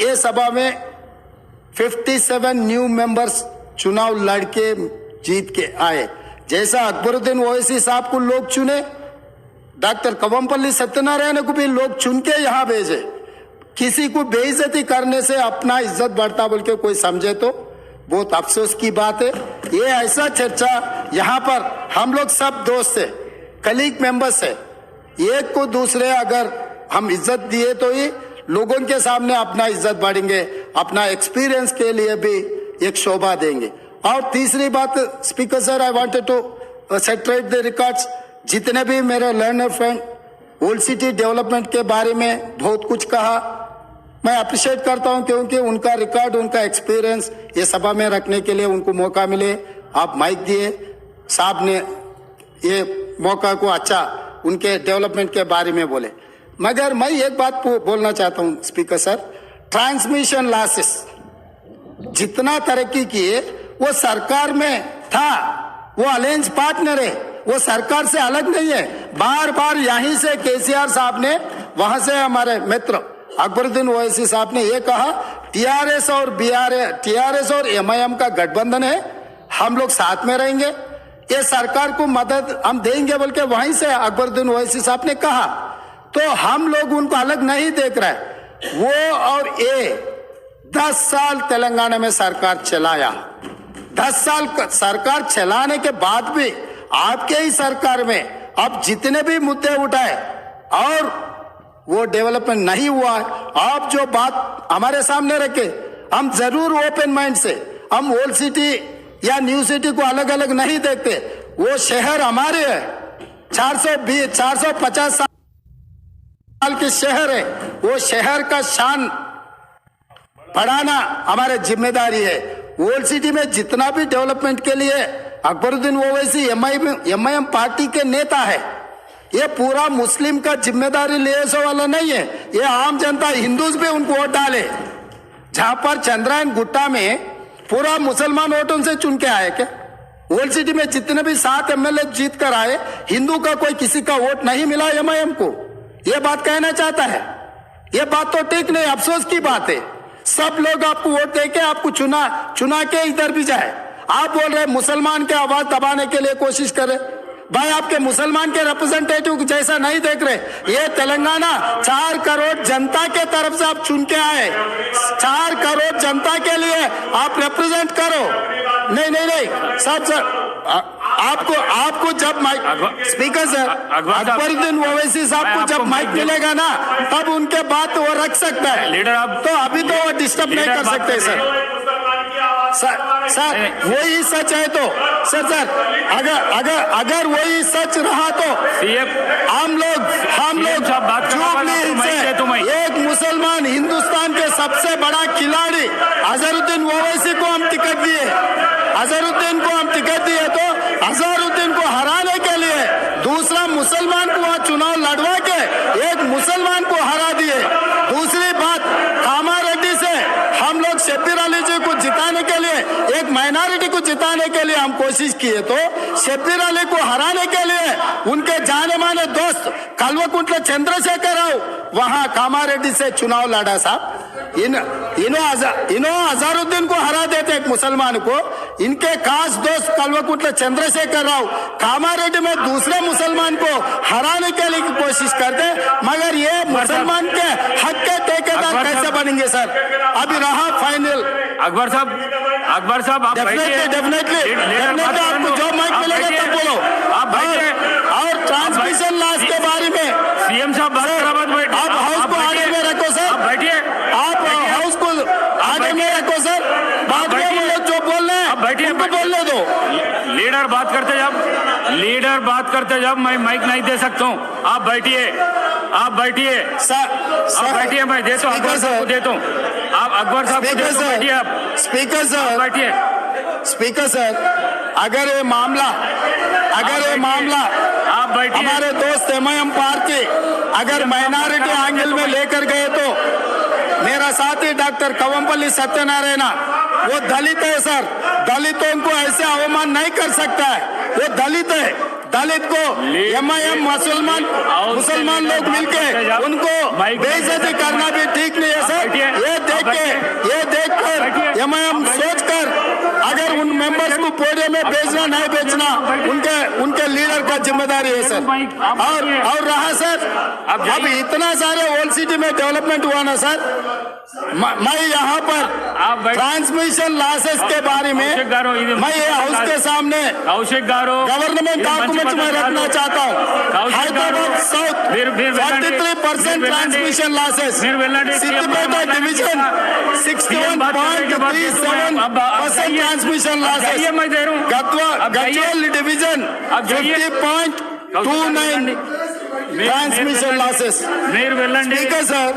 ये सभा में 57 न्यू मेंबर्स चुनाव लड़के जीत के आए। जैसा अकबरुद्दीन ओवैसी साहब को लोग चुने, डॉक्टर कवंपल्ली सत्यनारायण को भी लोग चुन के यहाँ भेजे। किसी को बेइज्जती करने से अपना इज्जत बढ़ता बोल के कोई समझे तो बहुत अफसोस की बात है। ये ऐसा चर्चा यहाँ पर हम लोग सब दोस्त है, कलीग मेंबर्स है, एक को दूसरे अगर हम इज्जत दिए तो ही लोगों के सामने अपना इज्जत बढ़ेंगे, अपना एक्सपीरियंस के लिए भी एक शोभा देंगे। और तीसरी बात speaker sir, I wanted to set right the records. जितने भी मेरे learned friend old city development के बारे में बहुत कुछ कहा, मैं अप्रिशिएट करता हूं क्योंकि उनका रिकॉर्ड, उनका एक्सपीरियंस ये सभा में रखने के लिए उनको मौका मिले। आप माइक दिए, साहब ने ये मौका को अच्छा उनके डेवलपमेंट के बारे में बोले। मगर मैं एक बात बोलना चाहता हूं स्पीकर सर, ट्रांसमिशन लॉसेस जितना तरक्की किए वो सरकार में था, वो अलायंस पार्टनर है, वो सरकार से अलग नहीं है। बार बार यहीं से केसीआर साहब ने, वहां से हमारे मित्र अकबरुद्दीन ओवैसी साहब ने ये कहा टीआरएस और एमआईएम का गठबंधन है, हम लोग साथ में रहेंगे, ये सरकार को मदद हम देंगे बोल के वहीं से अकबरुद्दीन ओवैसी साहब ने कहा। तो हम लोग उनको अलग नहीं देख रहे। वो और ये 10 साल तेलंगाना में सरकार चलाया, 10 साल सरकार चलाने के बाद भी आपके ही सरकार में अब जितने भी मुद्दे उठाए और वो डेवलपमेंट नहीं हुआ। आप जो बात हमारे सामने रखे, हम जरूर ओपन माइंड से, हम ओल्ड सिटी या न्यू सिटी को अलग अलग नहीं देखते। वो शहर हमारे है, 450 साल के शहर है, वो शहर का शान बढ़ाना हमारी जिम्मेदारी है। ओल्ड सिटी में जितना भी डेवलपमेंट के लिए अकबरुद्दीन ओवैसी एमआईएम पार्टी के नेता है, ये पूरा मुस्लिम का जिम्मेदारी ले वाला नहीं है। ये आम जनता, हिंदूज भी उनको वोट डाले। जहां पर चंद्रायन गुट्टा में पूरा मुसलमान वोटों से चुन के आए क्या? ओल्ड सिटी में जितने भी 7 एमएलए जीत कर आए, हिंदू का कोई किसी का वोट नहीं मिला एमआईएम को। ये बात कहना चाहता है, ये बात तो ठीक नहीं, अफसोस की बात है। सब लोग आपको वोट देके आपको चुना के इधर भी जाए। आप बोल रहे मुसलमान के आवाज दबाने के लिए कोशिश करे। भाई आपके मुसलमान के रिप्रेजेंटेटिव जैसा नहीं देख रहे। ये तेलंगाना 4 करोड़ जनता के तरफ से आप चुन के आए, 4 करोड़ जनता के लिए आप रिप्रेजेंट करो। नहीं सर आपको जब mike, speaker sir, Akbaruddin Owaisi sahab को जब माइक मिलेगा ना, तब उनके बात वो रख सकता है। लीडर तो अभी तो वो डिस्टर्ब नहीं कर सकते सर वही सच है तो सर अगर वही सच रहा तो हम लोग एक मुसलमान हिंदुस्तान के सबसे बड़ा खिलाड़ी अजहरुद्दीन ओवैसी को हम टिकट दिए, तो अजहरुद्दीन को हराने के लिए दूसरा मुसलमान को वहां चुनाव लड़वा के एक मुसलमान को हरा दिए। दूसरी बात, कामारेड्डी से हम लोग शब्बीर अली जी को जिताने के लिए, एक माइनॉरिटी को जिताने के लिए हम कोशिश किए, तो शब्बीर अली को हराने के लिए उनके जाने माने दोस्त कल्वकुंट्ला चंद्रशेखर राव वहां कामारेड्डी से चुनाव लड़ा साहब। इन्हों अजहरुद्दीन को हरा देते एक मुसलमान को, इनके खास दोस्त कल्वकुंट्ला चंद्रशेखर राव कामारेड्डी में दूसरे मुसलमान को हराने के लिए कोशिश करते, मगर ये मुसलमान के हक के ठेकेदार कैसे बनेंगे सर? अभी रहा फाइनल। अकबर साहब आप डेफिनेटली आपको जो माइक मिलेगा तब बोलो आप। और ट्रांसमिशन लॉस के बारे में सीएम साहब आप हाउस को आगे में रखो सर, आप हाउस को आगे में रखो सर। बाद में वो लोग जो बोल रहे हैं उनको बोलने दो। लीडर बात करते जब मैं माइक नहीं दे सकता हूँ। आप बैठिए सर, मैं देता हूँ अकबर साहब को देता हूँ। आप अकबर साहब को बैठिए। आप स्पीकर सर, अगर ये मामला आप बैठिए, हमारे दोस्त एमआईएम पार्टी अगर माइनॉरिटी एंगल में लेकर गए तो मेरा साथी डॉक्टर कवंपल्ली सत्यनारायण वो दलित है सर, दलितों को ऐसे अवमान नहीं कर सकता है। वो दलित है, दलित को एमआईएम मुसलमान लोग मिलके उनको बेइज्जती करना भी ठीक नहीं है सर। ये देखकर एमआईएम सोचकर अगर उन मेंबर्स को पोडियम में भेजना नहीं भेजना उनके लीडर का जिम्मेदारी है सर। और रहा सर अब इतना सारे ओल्ड सिटी में डेवलपमेंट हुआ ना सर, मैं यहाँ पर ट्रांसमिशन लॉसेस के बारे में मैं ये हाउस के सामने गवर्नमेंट डॉक्यूमेंट में रखना चाहता हूँ। Hyderabad south 43% transmission losses, Siddipet division 61.37% transmission losses, Gadwal division 50.29 transmission losses. ठीक है सर।